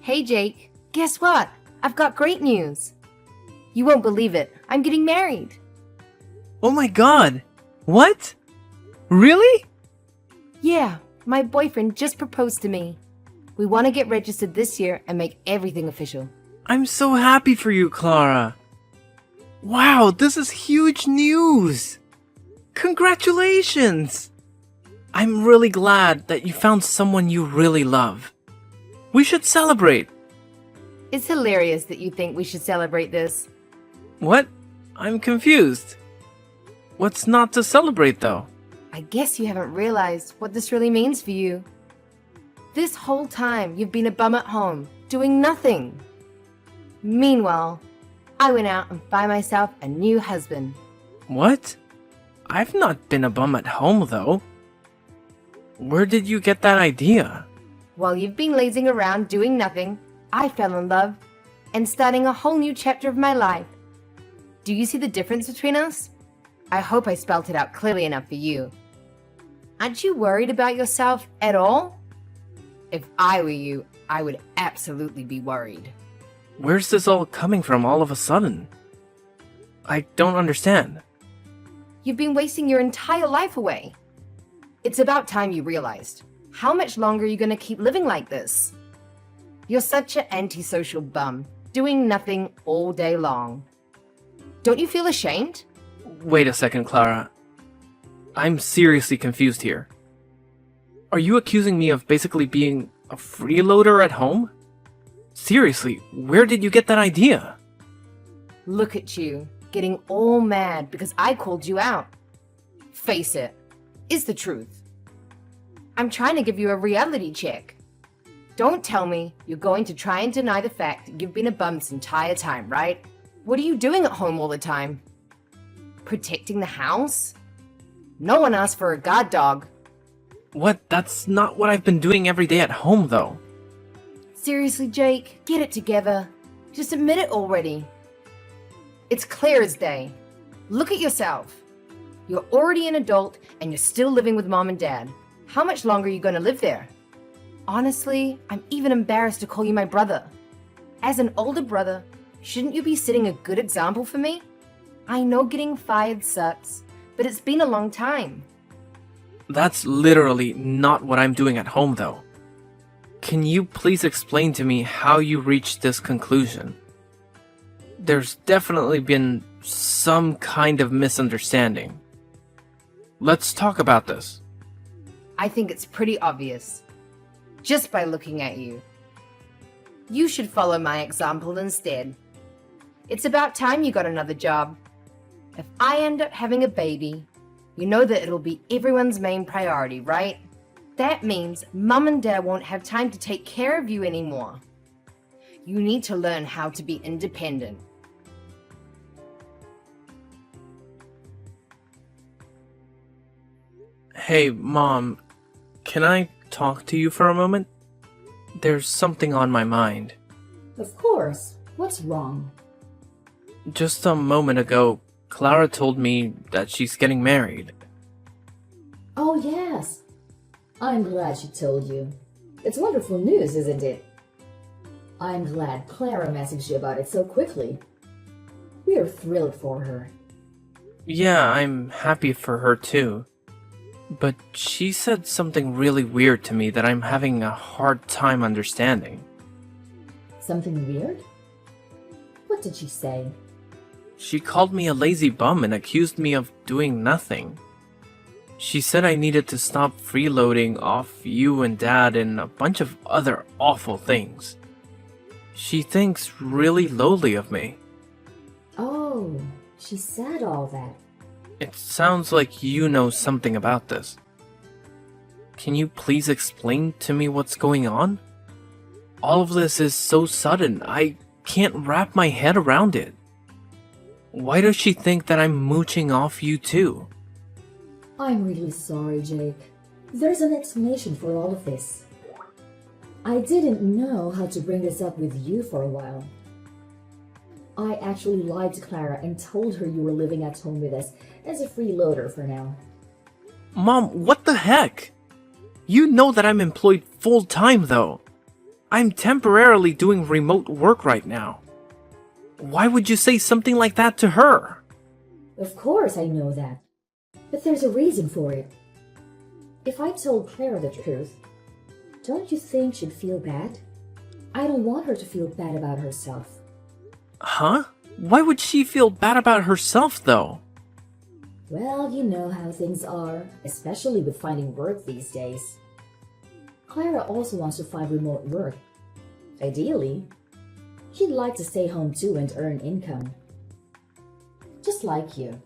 Hey Jake, guess what? I've got great news. You won't believe it. I'm getting married. Oh my god! What? Really? Yeah, my boyfriend just proposed to me. We want to get registered this year and make everything official. I'm so happy for you, Clara. Wow, this is huge news! Congratulations! I'm really glad that you found someone you really love. We should celebrate. It's hilarious that you think we should celebrate this. What? I'm confused. What's not to celebrate, though? I guess you haven't realized what this really means for you. This whole time you've been a bum at home, doing nothing. Meanwhile, I went out and found myself a new husband. What? I've not been a bum at home, though. Where did you get that idea? While you've been lazing around doing nothing, I fell in love and starting a whole new chapter of my life. Do you see the difference between us? I hope I spelt it out clearly enough for you. Aren't you worried about yourself at all? If I were you, I would absolutely be worried. Where's this all coming from all of a sudden? I don't understand. You've been wasting your entire life away. It's about time you realized. How much longer are you going to keep living like this? You're such an antisocial bum, doing nothing all day long. Don't you feel ashamed? Wait a second, Clara. I'm seriously confused here. Are you accusing me of basically being a freeloader at home? Seriously, where did you get that idea? Look at you, getting all mad because I called you out. Face it, it's the truth. I'm trying to give you a reality check. Don't tell me you're going to try and deny the fact that you've been a bum this entire time, right? What are you doing at home all the time? Protecting the house? No one asked for a guard dog. What? That's not what I've been doing every day at home, though. Seriously, Jake, get it together. Just admit it already. It's clear as day. Look at yourself. You're already an adult and you're still living with mom and dad. How much longer are you going to live there? Honestly, I'm even embarrassed to call you my brother. As an older brother, shouldn't you be setting a good example for me? I know getting fired sucks, but it's been a long time. That's literally not what I'm doing at home, though. Can you please explain to me how you reached this conclusion? There's definitely been some kind of misunderstanding. Let's talk about this. I think it's pretty obvious, just by looking at you. You should follow my example instead. It's about time you got another job. If I end up having a baby, you know that it'll be everyone's main priority, right? That means mum and dad won't have time to take care of you anymore. You need to learn how to be independent. Hey, Mom, can I talk to you for a moment? There's something on my mind. Of course. What's wrong? Just a moment ago, Clara told me that she's getting married. Oh, yes. I'm glad she told you. It's wonderful news, isn't it? I'm glad Clara messaged you about it so quickly. We are thrilled for her. Yeah, I'm happy for her too. But she said something really weird to me that I'm having a hard time understanding. Something weird? What did she say? She called me a lazy bum and accused me of doing nothing. She said I needed to stop freeloading off you and Dad and a bunch of other awful things. She thinks really lowly of me. Oh, she said all that. It sounds like you know something about this. Can you please explain to me what's going on? All of this is so sudden, I can't wrap my head around it. Why does she think that I'm mooching off you too? I'm really sorry, Jake. There's an explanation for all of this. I didn't know how to bring this up with you for a while. I actually lied to Clara and told her you were living at home with us as a freeloader for now. Mom, what the heck? You know that I'm employed full-time though. I'm temporarily doing remote work right now. Why would you say something like that to her? Of course I know that. But there's a reason for it. If I told Clara the truth, don't you think she'd feel bad? I don't want her to feel bad about herself. Huh? Why would she feel bad about herself, though? Well, you know how things are, especially with finding work these days. Clara also wants to find remote work. Ideally, she'd like to stay home too and earn income. Just like you.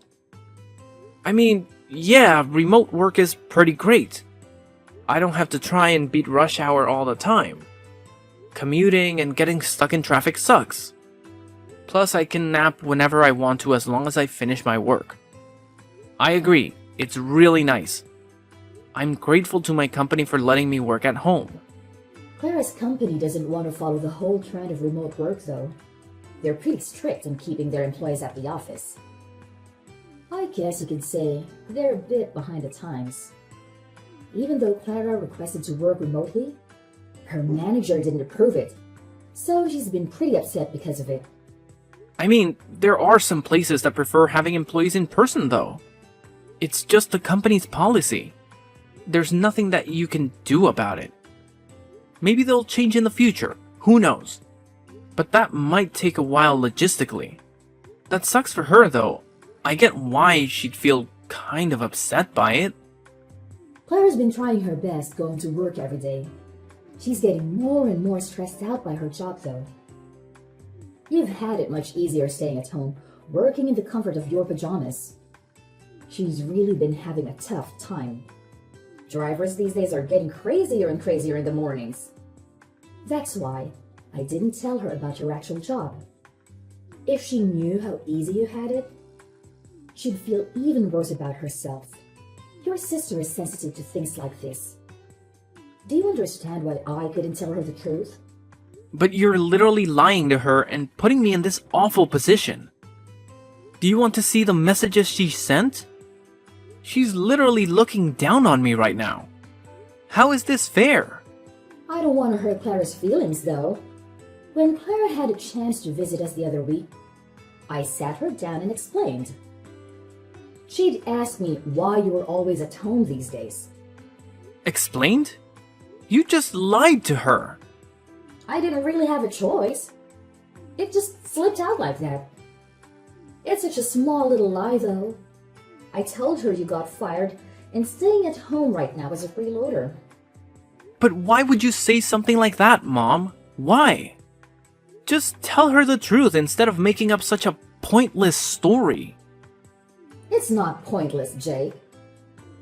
I mean, yeah, remote work is pretty great. I don't have to try and beat rush hour all the time. Commuting and getting stuck in traffic sucks. Plus, I can nap whenever I want to as long as I finish my work. I agree, it's really nice. I'm grateful to my company for letting me work at home. Clara's company doesn't want to follow the whole trend of remote work, though. They're pretty strict on keeping their employees at the office. I guess you could say they're a bit behind the times. Even though Clara requested to work remotely, her manager didn't approve it, so she's been pretty upset because of it. I mean, there are some places that prefer having employees in person, though. It's just the company's policy. There's nothing that you can do about it. Maybe they'll change in the future, who knows? But that might take a while logistically. That sucks for her, though. I get why she'd feel kind of upset by it. Clara's been trying her best going to work every day. She's getting more and more stressed out by her job, though. You've had it much easier staying at home, working in the comfort of your pajamas. She's really been having a tough time. Drivers these days are getting crazier and crazier in the mornings. That's why I didn't tell her about your actual job. If she knew how easy you had it, she'd feel even worse about herself. Your sister is sensitive to things like this. Do you understand why I couldn't tell her the truth? But you're literally lying to her and putting me in this awful position. Do you want to see the messages she sent? She's literally looking down on me right now. How is this fair? I don't want to hurt Clara's feelings, though. When Clara had a chance to visit us the other week, I sat her down and explained. She'd asked me why you were always at home these days. Explained? You just lied to her. I didn't really have a choice. It just slipped out like that. It's such a small little lie, though. I told her you got fired and staying at home right now is a freeloader. But why would you say something like that, Mom? Why? Just tell her the truth instead of making up such a pointless story. It's not pointless, Jake.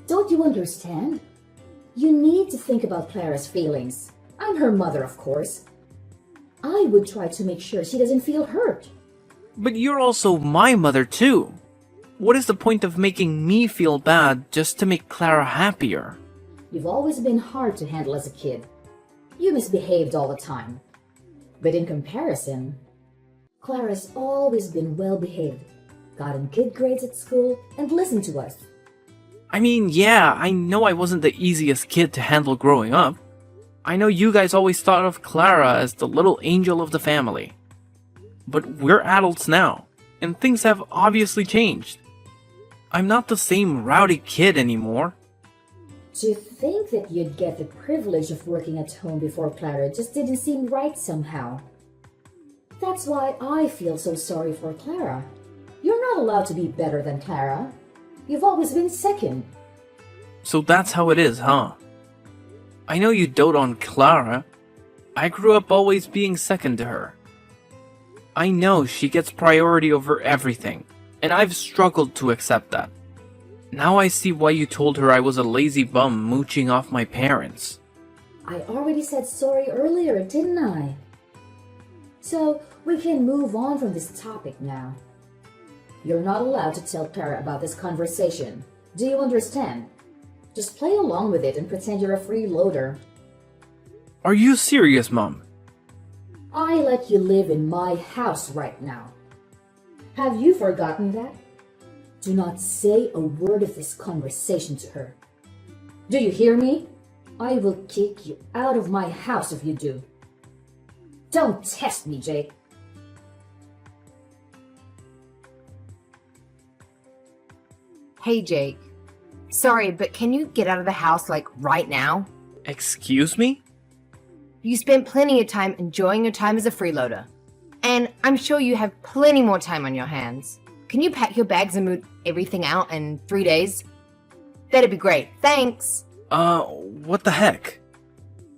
Don't you understand? You need to think about Clara's feelings. I'm her mother, of course. I would try to make sure she doesn't feel hurt. But you're also my mother, too. What is the point of making me feel bad just to make Clara happier? You've always been hard to handle as a kid. You misbehaved all the time. But in comparison, Clara's always been well-behaved, gotten good grades at school, and listened to us. I mean, yeah, I know I wasn't the easiest kid to handle growing up. I know you guys always thought of Clara as the little angel of the family. But we're adults now, and things have obviously changed. I'm not the same rowdy kid anymore. To think that you'd get the privilege of working at home before Clara just didn't seem right somehow. That's why I feel so sorry for Clara. You're not allowed to be better than Clara. You've always been second. So that's how it is, huh? I know you dote on Clara. I grew up always being second to her. I know she gets priority over everything, and I've struggled to accept that. Now I see why you told her I was a lazy bum mooching off my parents. I already said sorry earlier, didn't I? So we can move on from this topic now. You're not allowed to tell Clara about this conversation. Do you understand? Just play along with it and pretend you're a freeloader. Are you serious, Mom? I let you live in my house right now. Have you forgotten that? Do not say a word of this conversation to her. Do you hear me? I will kick you out of my house if you do. Don't test me, Jake. Hey, Jake. Sorry, but can you get out of the house, like, right now? Excuse me? You spent plenty of time enjoying your time as a freeloader. And I'm sure you have plenty more time on your hands. Can you pack your bags and move everything out in 3 days? That'd be great. Thanks. What the heck?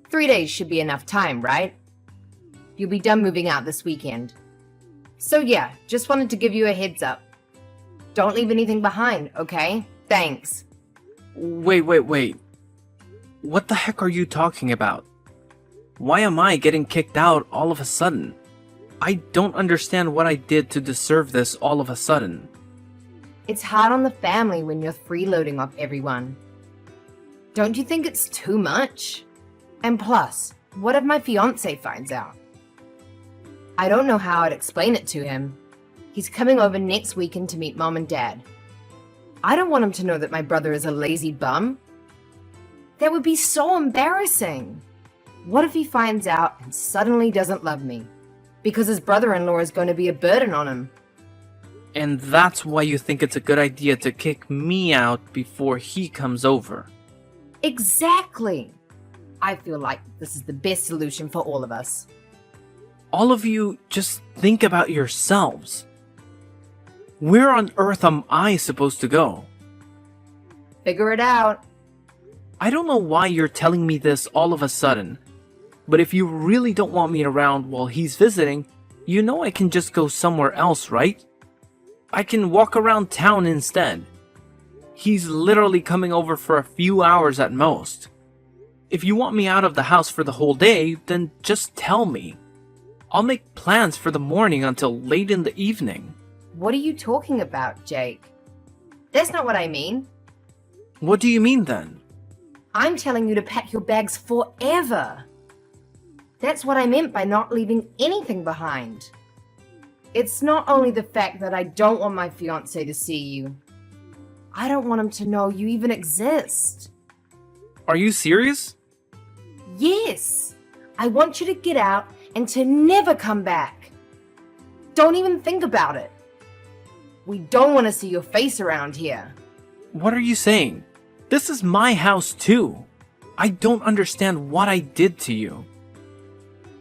3 days should be enough time, right? You'll be done moving out this weekend. So yeah, just wanted to give you a heads up. Don't leave anything behind, okay? Thanks. Wait. What the heck are you talking about? Why am I getting kicked out all of a sudden? I don't understand what I did to deserve this all of a sudden. It's hard on the family when you're freeloading off everyone. Don't you think it's too much? And plus, what if my fiancé finds out? I don't know how I'd explain it to him. He's coming over next weekend to meet Mom and Dad. I don't want him to know that my brother is a lazy bum. That would be so embarrassing. What if he finds out and suddenly doesn't love me? Because his brother-in-law is going to be a burden on him. And that's why you think it's a good idea to kick me out before he comes over. Exactly. I feel like this is the best solution for all of us. All of you just think about yourselves. Where on earth am I supposed to go? Figure it out. I don't know why you're telling me this all of a sudden, but if you really don't want me around while he's visiting, you know I can just go somewhere else, right? I can walk around town instead. He's literally coming over for a few hours at most. If you want me out of the house for the whole day, then just tell me. I'll make plans for the morning until late in the evening. What are you talking about, Jake? That's not what I mean. What do you mean then? I'm telling you to pack your bags forever. That's what I meant by not leaving anything behind. It's not only the fact that I don't want my fiancé to see you. I don't want him to know you even exist. Are you serious? Yes. I want you to get out and to never come back. Don't even think about it. We don't want to see your face around here. What are you saying? This is my house too. I don't understand what I did to you.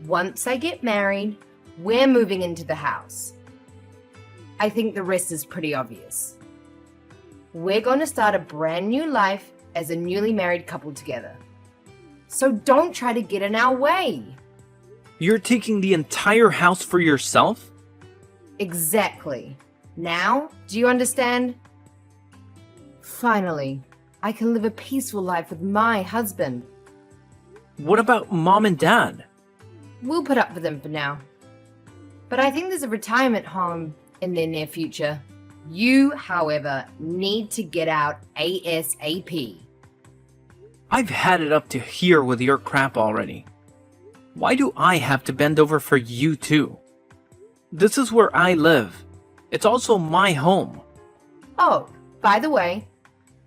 Once I get married, we're moving into the house. I think the rest is pretty obvious. We're going to start a brand new life as a newly married couple together. So don't try to get in our way. You're taking the entire house for yourself? Exactly. Now, do you understand? Finally, I can live a peaceful life with my husband. What about Mom and Dad? We'll put up with them for now. But I think there's a retirement home in their near future. You, however, need to get out ASAP. I've had it up to here with your crap already. Why do I have to bend over for you too? This is where I live. It's also my home. Oh, by the way,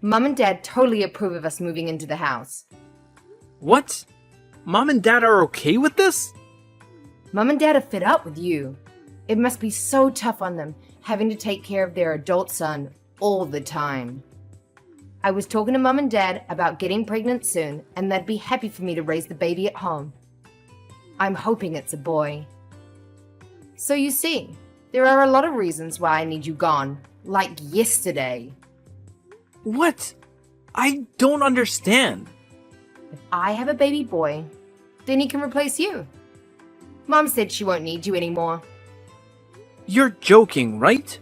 Mom and Dad totally approve of us moving into the house. What? Mom and Dad are okay with this? Mom and Dad are fed up with you. It must be so tough on them, having to take care of their adult son all the time. I was talking to Mom and Dad about getting pregnant soon, and they'd be happy for me to raise the baby at home. I'm hoping it's a boy. So you see, there are a lot of reasons why I need you gone, like yesterday. What? I don't understand. If I have a baby boy, then he can replace you. Mom said she won't need you anymore. You're joking, right?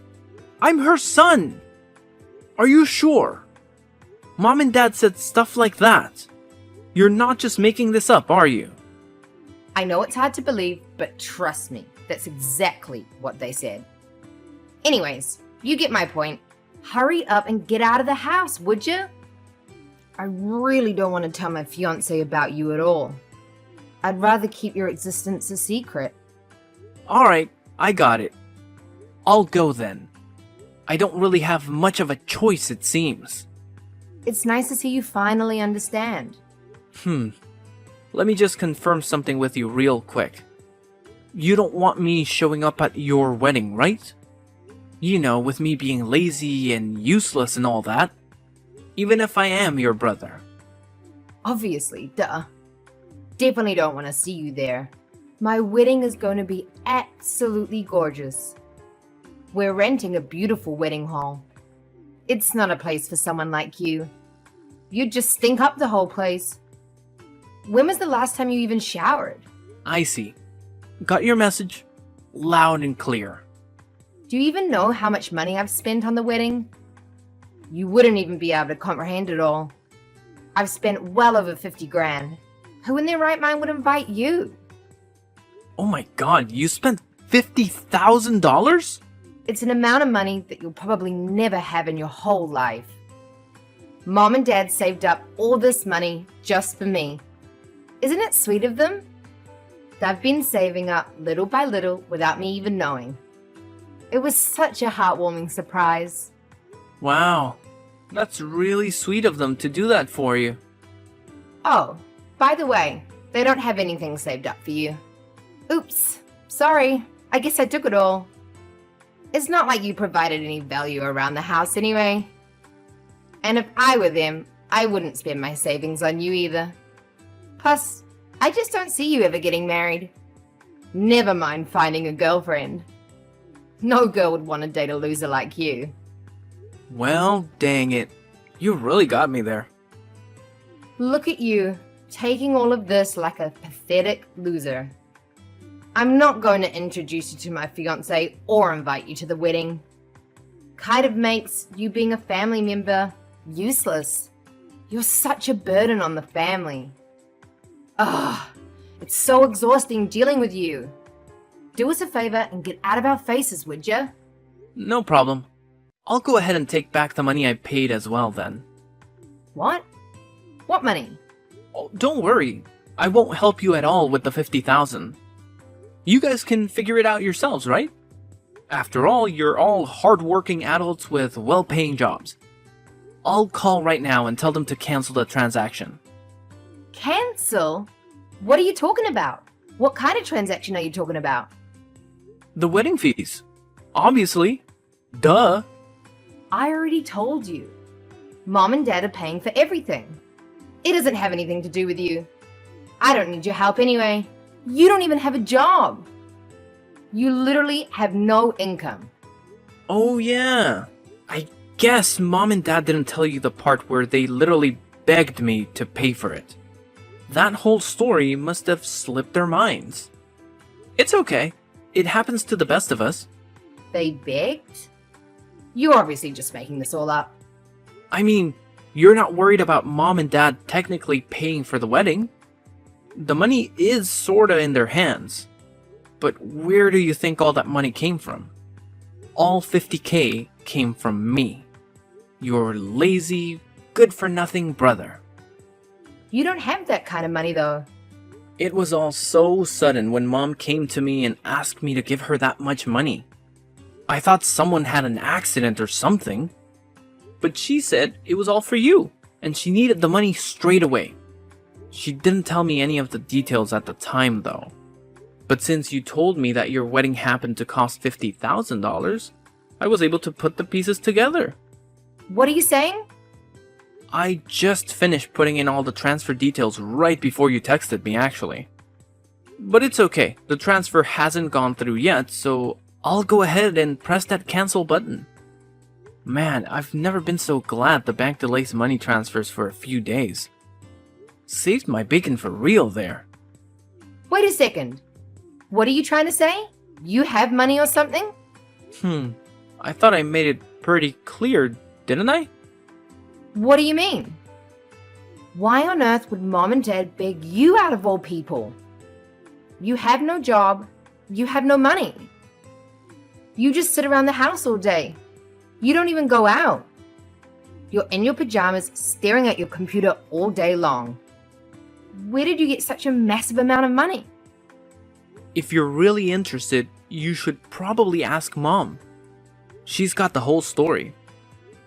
I'm her son. Are you sure? Mom and Dad said stuff like that. You're not just making this up, are you? I know it's hard to believe, but trust me, that's exactly what they said. Anyways, you get my point. Hurry up and get out of the house, would you? I really don't want to tell my fiancé about you at all. I'd rather keep your existence a secret. Alright, I got it. I'll go then. I don't really have much of a choice, it seems. It's nice to see you finally understand. Let me just confirm something with you real quick. You don't want me showing up at your wedding, right? You know, with me being lazy and useless and all that. Even if I am your brother. Obviously, duh. Definitely don't want to see you there. My wedding is going to be absolutely gorgeous. We're renting a beautiful wedding hall. It's not a place for someone like you. You'd just stink up the whole place. When was the last time you even showered? I see. Got your message. Loud and clear. Do you even know how much money I've spent on the wedding? You wouldn't even be able to comprehend it all. I've spent well over 50 grand. Who in their right mind would invite you? Oh my god, you spent $50,000? It's an amount of money that you'll probably never have in your whole life. Mom and Dad saved up all this money just for me. Isn't it sweet of them? They've been saving up little by little without me even knowing. It was such a heartwarming surprise. Wow, that's really sweet of them to do that for you. Oh, by the way, they don't have anything saved up for you. Oops, sorry, I guess I took it all. It's not like you provided any value around the house anyway. And if I were them, I wouldn't spend my savings on you either. Plus, I just don't see you ever getting married. Never mind finding a girlfriend. No girl would want to date a loser like you. Well, dang it. You really got me there. Look at you, taking all of this like a pathetic loser. I'm not going to introduce you to my fiancé or invite you to the wedding. Kind of makes you being a family member useless. You're such a burden on the family. Ugh, it's so exhausting dealing with you. Do us a favor and get out of our faces, would ya? No problem. I'll go ahead and take back the money I paid as well then. What? What money? Oh, don't worry. I won't help you at all with the $50,000. You guys can figure it out yourselves, right? After all, you're all hard-working adults with well-paying jobs. I'll call right now and tell them to cancel the transaction. Cancel? What are you talking about? What kind of transaction are you talking about? The wedding fees. Obviously. Duh. I already told you. Mom and Dad are paying for everything. It doesn't have anything to do with you. I don't need your help anyway. You don't even have a job. You literally have no income. Oh yeah. I guess Mom and Dad didn't tell you the part where they literally begged me to pay for it. That whole story must have slipped their minds. It's okay. It happens to the best of us. They begged? You're obviously just making this all up. I mean, you're not worried about Mom and Dad technically paying for the wedding. The money is sorta in their hands. But where do you think all that money came from? All 50K came from me. Your lazy, good-for-nothing brother. You don't have that kind of money though. It was all so sudden when Mom came to me and asked me to give her that much money. I thought someone had an accident or something. But she said it was all for you, and she needed the money straight away. She didn't tell me any of the details at the time though. But since you told me that your wedding happened to cost $50,000, I was able to put the pieces together. What are you saying? I just finished putting in all the transfer details right before you texted me, actually. But it's okay, the transfer hasn't gone through yet, so I'll go ahead and press that cancel button. Man, I've never been so glad the bank delays money transfers for a few days. Saved my bacon for real there. Wait a second. What are you trying to say? You have money or something? I thought I made it pretty clear, didn't I? What do you mean? Why on earth would Mom and Dad beg you out of all people? You have no job. You have no money. You just sit around the house all day. You don't even go out. You're in your pajamas staring at your computer all day long. Where did you get such a massive amount of money? If you're really interested, you should probably ask Mom. She's got the whole story.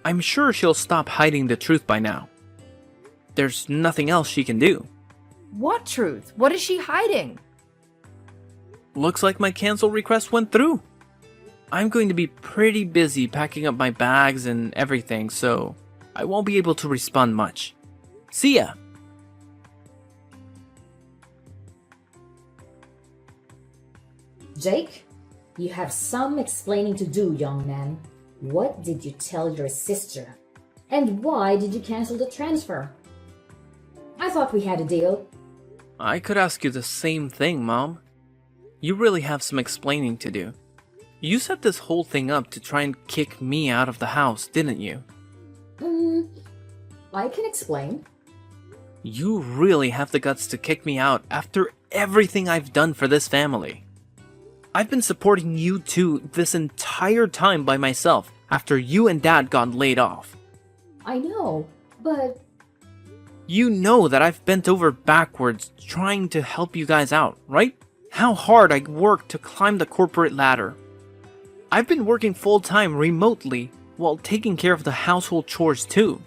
I'm sure she'll stop hiding the truth by now. There's nothing else she can do. What truth? What is she hiding? looks like my cancel request went through. I'm going to be pretty busy packing up my bags and everything, so I won't be able to respond much. See ya! Jake, you have some explaining to do, young man. What did you tell your sister? And why did you cancel the transfer? I thought we had a deal. I could ask you the same thing, Mom. You really have some explaining to do. You set this whole thing up to try and kick me out of the house, didn't you? I can explain. You really have the guts to kick me out after everything I've done for this family. I've been supporting you two this entire time by myself after you and Dad got laid off. I know, but... You know that I've bent over backwards trying to help you guys out, right? How hard I worked to climb the corporate ladder. I've been working full-time remotely while taking care of the household chores too.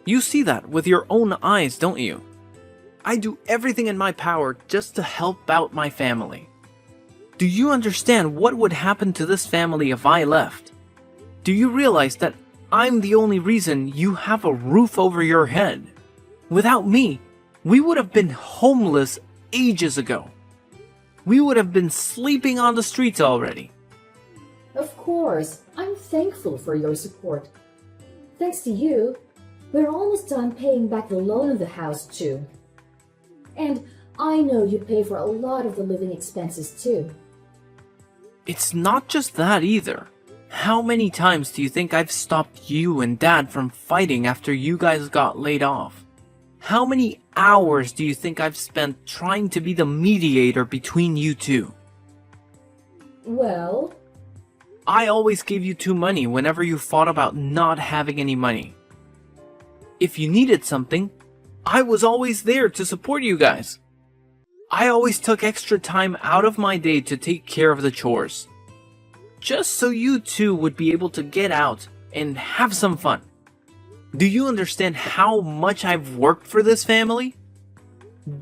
You see that with your own eyes, don't you? I do everything in my power just to help out my family. Do you understand what would happen to this family if I left? Do you realize that I'm the only reason you have a roof over your head? Without me, we would have been homeless ages ago. We would have been sleeping on the streets already. Of course, I'm thankful for your support. Thanks to you, we're almost done paying back the loan of the house too. And I know you pay for a lot of the living expenses too. It's not just that either. How many times do you think I've stopped you and Dad from fighting after you guys got laid off? How many hours do you think I've spent trying to be the mediator between you two? Well... I always gave you two money whenever you fought about not having any money. If you needed something, I was always there to support you guys. I always took extra time out of my day to take care of the chores. Just so you two would be able to get out and have some fun. Do you understand how much I've worked for this family?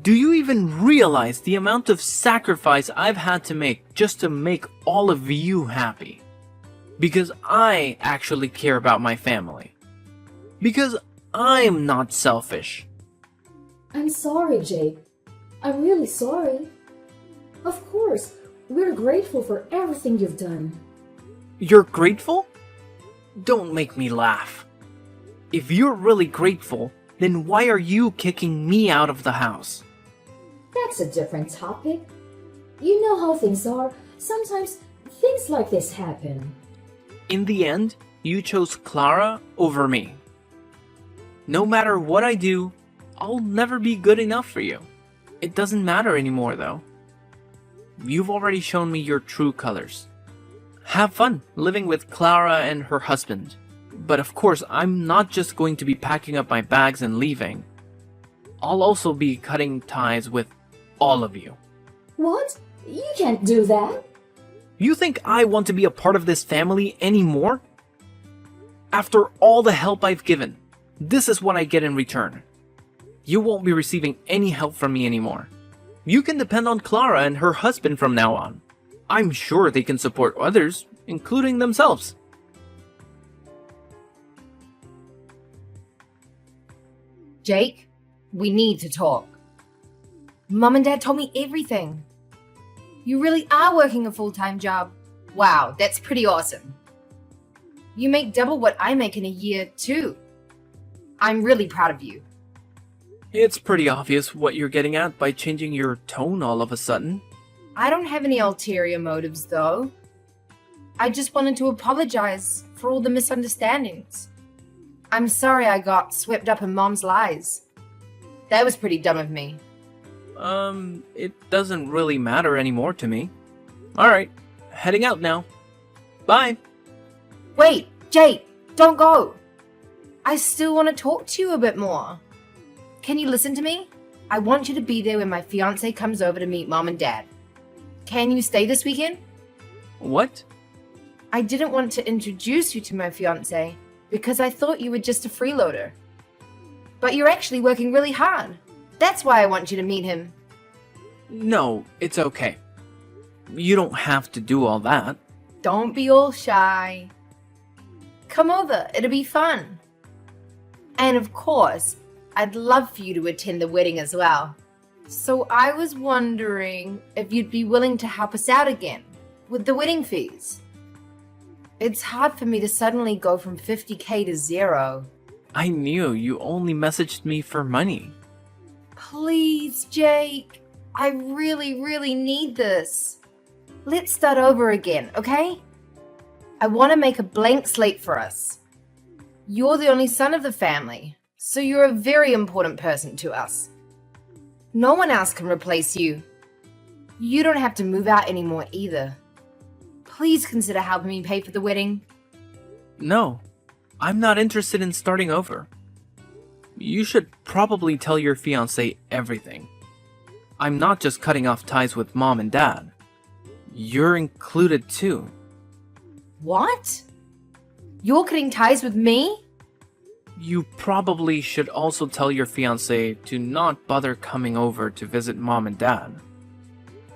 Do you even realize the amount of sacrifice I've had to make just to make all of you happy? Because I actually care about my family. Because I'm not selfish. I'm sorry, Jake. I'm really sorry. Of course, we're grateful for everything you've done. You're grateful? Don't make me laugh. If you're really grateful, then why are you kicking me out of the house? That's a different topic. You know how things are. Sometimes things like this happen. In the end, you chose Clara over me. No matter what I do, I'll never be good enough for you. It doesn't matter anymore, though. You've already shown me your true colors. Have fun living with Clara and her husband. But of course, I'm not just going to be packing up my bags and leaving. I'll also be cutting ties with all of you. What? You can't do that. You think I want to be a part of this family anymore? After all the help I've given, this is what I get in return. You won't be receiving any help from me anymore. You can depend on Clara and her husband from now on. I'm sure they can support others, including themselves. Jake, we need to talk. Mom and Dad told me everything. You really are working a full-time job. Wow, that's pretty awesome. You make double what I make in a year, too. I'm really proud of you. It's pretty obvious what you're getting at by changing your tone all of a sudden. I don't have any ulterior motives, though. I just wanted to apologize for all the misunderstandings. I'm sorry I got swept up in Mom's lies. That was pretty dumb of me. It doesn't really matter anymore to me. Alright, heading out now. Bye! Wait, Jake, don't go! I still want to talk to you a bit more. Can you listen to me? I want you to be there when my fiancé comes over to meet Mom and Dad. Can you stay this weekend? What? I didn't want to introduce you to my fiancé because I thought you were just a freeloader. But you're actually working really hard. That's why I want you to meet him. No, it's okay. You don't have to do all that. Don't be all shy. Come over, it'll be fun. And of course, I'd love for you to attend the wedding as well. So I was wondering if you'd be willing to help us out again with the wedding fees. It's hard for me to suddenly go from 50K to zero. I knew you only messaged me for money. Please, Jake. I really, really need this. Let's start over again, okay? I want to make a blank slate for us. You're the only son of the family, so you're a very important person to us. No one else can replace you. You don't have to move out anymore either. Please consider helping me pay for the wedding. No, I'm not interested in starting over. You should probably tell your fiancé everything. I'm not just cutting off ties with mom and dad. You're included too. What? You're cutting ties with me? You probably should also tell your fiancé to not bother coming over to visit mom and dad.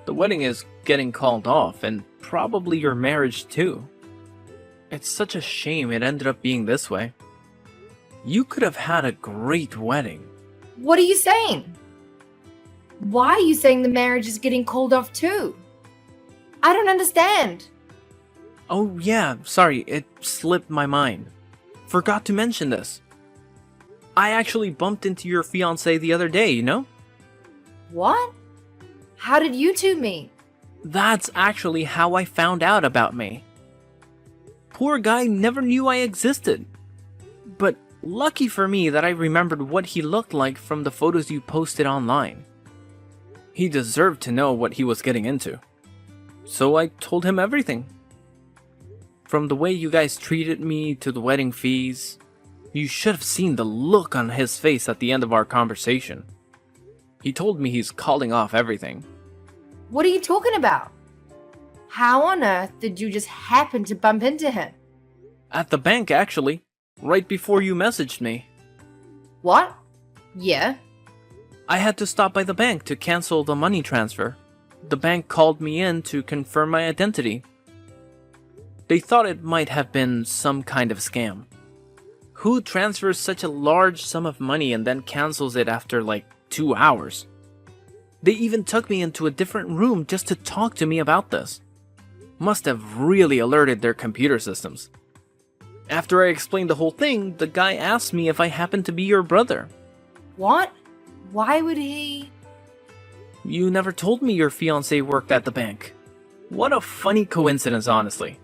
The wedding is getting called off, and probably your marriage too. It's such a shame it ended up being this way. You could have had a great wedding. What are you saying? Why are you saying the marriage is getting called off too? I don't understand. Oh yeah, sorry, it slipped my mind. Forgot to mention this. I actually bumped into your fiancé the other day, you know? What? How did you two meet? That's actually how I found out about me. Poor guy never knew I existed. But lucky for me that I remembered what he looked like from the photos you posted online. He deserved to know what he was getting into. So I told him everything. From the way you guys treated me to the wedding fees, you should have seen the look on his face at the end of our conversation. He told me he's calling off everything. What are you talking about? How on earth did you just happen to bump into him? At the bank, actually. Right before you messaged me. What? Yeah? I had to stop by the bank to cancel the money transfer. The bank called me in to confirm my identity. They thought it might have been some kind of scam. Who transfers such a large sum of money and then cancels it after like 2 hours? They even took me into a different room just to talk to me about this. Must have really alerted their computer systems. After I explained the whole thing, the guy asked me if I happened to be your brother. What? Why would he? You never told me your fiancé worked at the bank. What a funny coincidence, honestly.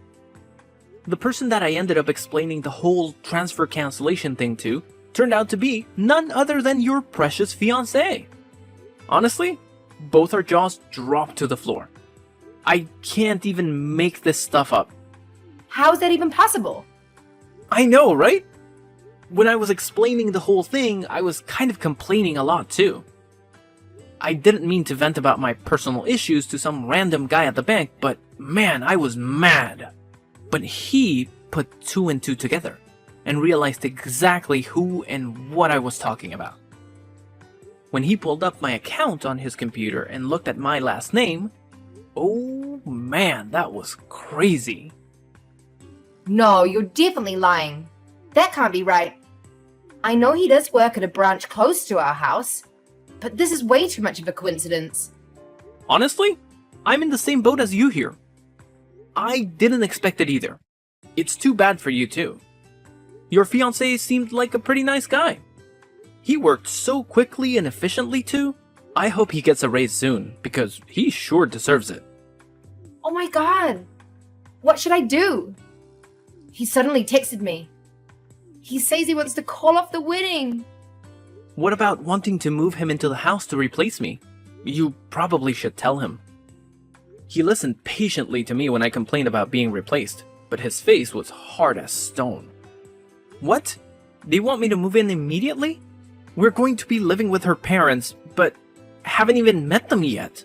The person that I ended up explaining the whole transfer cancellation thing to turned out to be none other than your precious fiancé. Honestly, both our jaws dropped to the floor. I can't even make this stuff up. How is that even possible? I know, right? When I was explaining the whole thing, I was kind of complaining a lot too. I didn't mean to vent about my personal issues to some random guy at the bank, but man, I was mad. But he put 2 and 2 together and realized exactly who and what I was talking about. When he pulled up my account on his computer and looked at my last name, oh man, that was crazy. No, you're definitely lying. That can't be right. I know he does work at a branch close to our house, but this is way too much of a coincidence. Honestly, I'm in the same boat as you here. I didn't expect it either. It's too bad for you too. Your fiancé seemed like a pretty nice guy. He worked so quickly and efficiently too. I hope he gets a raise soon, because he sure deserves it. Oh my god. What should I do? He suddenly texted me. He says he wants to call off the wedding. What about wanting to move him into the house to replace me? You probably should tell him. He listened patiently to me when I complained about being replaced, but his face was hard as stone. What? They want me to move in immediately? We're going to be living with her parents, but haven't even met them yet.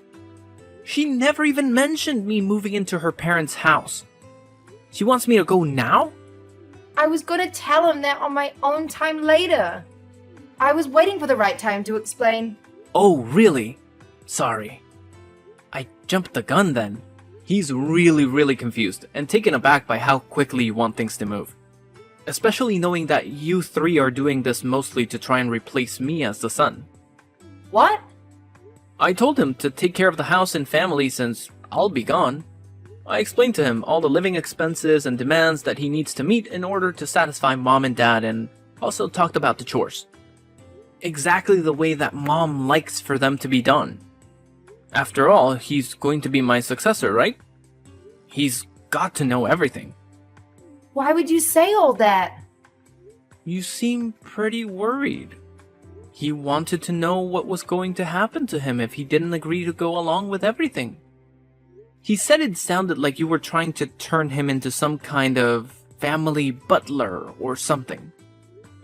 She never even mentioned me moving into her parents' house. She wants me to go now? I was gonna tell him that on my own time later. I was waiting for the right time to explain. Oh, really? Sorry. I jumped the gun then. He's really confused and taken aback by how quickly you want things to move. Especially knowing that you three are doing this mostly to try and replace me as the son. What? I told him to take care of the house and family since I'll be gone. I explained to him all the living expenses and demands that he needs to meet in order to satisfy mom and dad, and also talked about the chores. Exactly the way that mom likes for them to be done. After all, he's going to be my successor, right? He's got to know everything. Why would you say all that? You seem pretty worried. He wanted to know what was going to happen to him if he didn't agree to go along with everything. He said it sounded like you were trying to turn him into some kind of family butler or something.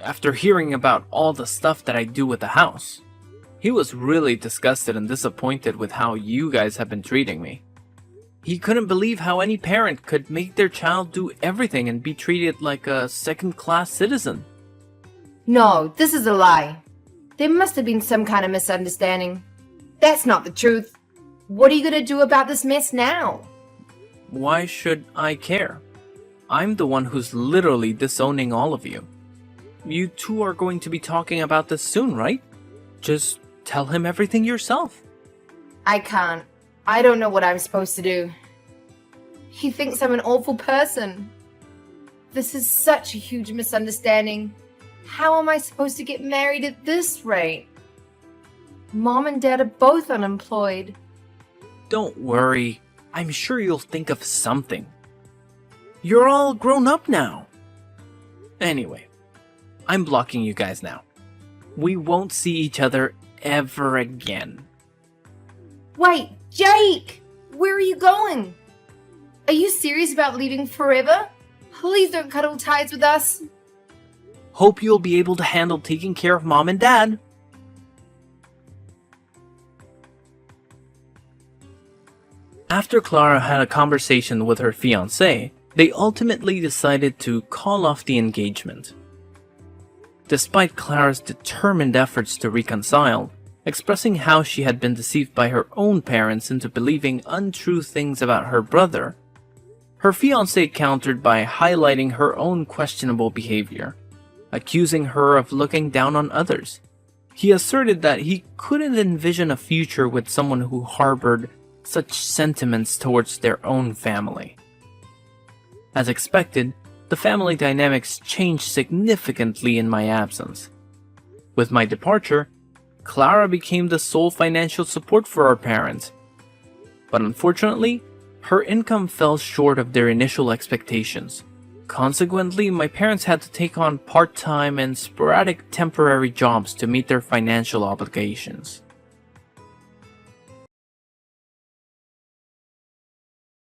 After hearing about all the stuff that I do with the house, he was really disgusted and disappointed with how you guys have been treating me. He couldn't believe how any parent could make their child do everything and be treated like a second-class citizen. No, this is a lie. There must have been some kind of misunderstanding. That's not the truth. What are you gonna do about this mess now? Why should I care? I'm the one who's literally disowning all of you. You two are going to be talking about this soon, right? Just tell him everything yourself. I can't. I don't know what I'm supposed to do. He thinks I'm an awful person. This is such a huge misunderstanding. How am I supposed to get married at this rate? Mom and Dad are both unemployed. Don't worry. I'm sure you'll think of something. You're all grown up now. Anyway, I'm blocking you guys now. We won't see each other ever again. Wait, Jake! Where are you going? Are you serious about leaving forever? Please don't cut all ties with us. Hope you'll be able to handle taking care of mom and dad. After Clara had a conversation with her fiancé, they ultimately decided to call off the engagement. Despite Clara's determined efforts to reconcile, expressing how she had been deceived by her own parents into believing untrue things about her brother, her fiancé countered by highlighting her own questionable behavior, accusing her of looking down on others. He asserted that he couldn't envision a future with someone who harbored such sentiments towards their own family. As expected, the family dynamics changed significantly in my absence. With my departure, Clara became the sole financial support for our parents. But unfortunately, her income fell short of their initial expectations. Consequently, my parents had to take on part-time and sporadic temporary jobs to meet their financial obligations.